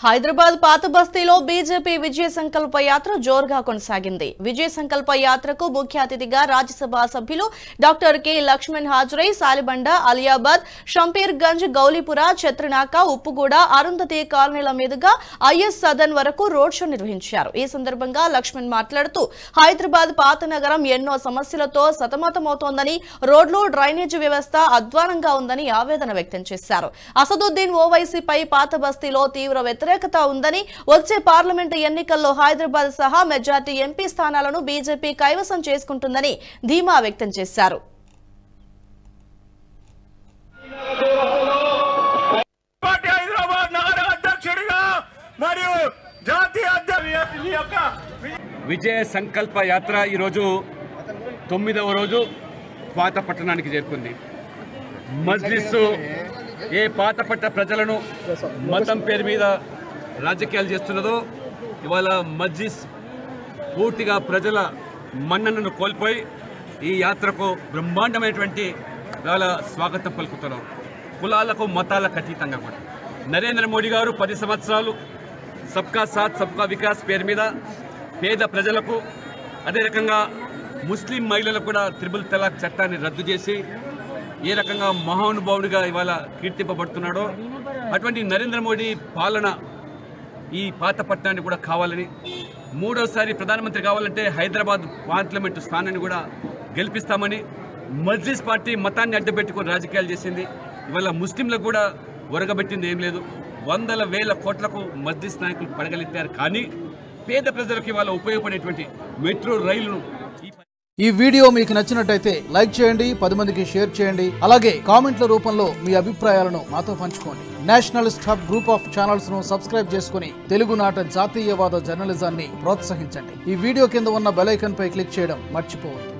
హైదరాబాద్ పాత బస్తీలో బీజేపీ విజయ సంకల్ప యాత్ర జోరుగా కొనసాగింది. విజయ సంకల్ప యాత్రకు ముఖ్య అతిథిగా రాజ్యసభ సభ్యులు డాక్టర్ కె లక్ష్మణ్ హాజరై సాలిబండ, అలియాబాద్, షంపీర్గంజ్, గౌలీపుర, చత్రనాక, ఉప్పుగూడ, అరుంధతి కాలనీల మీదుగా ఐఎస్ సదన్ వరకు రోడ్ షో నిర్వహించారు. ఈ సందర్భంగా లక్ష్మణ్ మాట్లాడుతూ హైదరాబాద్ పాత నగరం ఎన్నో సమస్యలతో సతమతమవుతోందని, రోడ్లు, డ్రైనేజీ వ్యవస్థ అధ్వానంగా ఉందని ఆవేదన వ్యక్తం చేశారు. అసదుద్దీన్ ఓవైసీపై పాత బస్తీలో తీవ్ర వ్యతిరేకత ఉందని, వచ్చే పార్లమెంటు ఎన్నికల్లో హైదరాబాద్ సహా మెజార్టీ ఎంపీ స్థానాలను బీజేపీ కైవసం చేసుకుంటుందని ధీమా వ్యక్తం చేశారు. విజయ సంకల్ప యాత్ర ఈరోజు 9వ రోజు పాత పట్టణానికి చేరుకుంది. మజ్లిస్ ఏ పాతపట్ట ప్రజలను మతం పేరు మీద రాజకీయాలు చేస్తున్నదో, ఇవాళ మజ్లిస్ పూర్తిగా ప్రజల మన్ననను కోల్పోయి ఈ యాత్రకు బ్రహ్మాండమైనటువంటి ఇవాళ స్వాగతం పలుకుతున్నాం. కులాలకు మతాలకు అతీతంగా కూడా నరేంద్ర మోడీ గారు 10 సంవత్సరాలు సబ్కా సాత్ సబ్కా వికాస్ పేరు మీద పేద ప్రజలకు, అదే రకంగా ముస్లిం మహిళలకు కూడా త్రిబుల్ తలాక్ చట్టాన్ని రద్దు చేసి ఏ రకంగా మహానుభావుడిగా ఇవాళ కీర్తింపబడుతున్నాడో, అటువంటి నరేంద్ర మోడీ పాలన ఈ పాత పట్టణాన్ని కూడా కావాలని, మూడోసారి ప్రధానమంత్రి కావాలంటే హైదరాబాద్ పార్లమెంటు స్థానాన్ని కూడా గెలిపిస్తామని, మజ్లిస్ పార్టీ మతాన్ని అడ్డుపెట్టుకుని రాజకీయాలు చేసింది. ఇవాళ ముస్లింలకు కూడా ఒరగబెట్టింది ఏం లేదు. వందల వేల కోట్లకు మజ్లిస్ నాయకులు పడగలిగారు. కానీ పేద ప్రజలకు ఇవాళ ఉపయోగపడేటువంటి మెట్రో రైలును ఈ వీడియో మీకు నచ్చినట్టయితే లైక్ చేయండి, 10 మందికి షేర్ చేయండి. అలాగే కామెంట్ల రూపంలో మీ అభిప్రాయాలను మాతో పంచుకోండి. Nationalist hub group of channels ను సబ్స్క్రైబ్ చేసుకుని తెలుగునాట జాతీయవాద జర్నలిజాన్ని ప్రోత్సహించండి. ఈ వీడియో కింద ఉన్న బెల్ ఐకాన్ పై క్లిక్ చేయడం మర్చిపోవద్దు.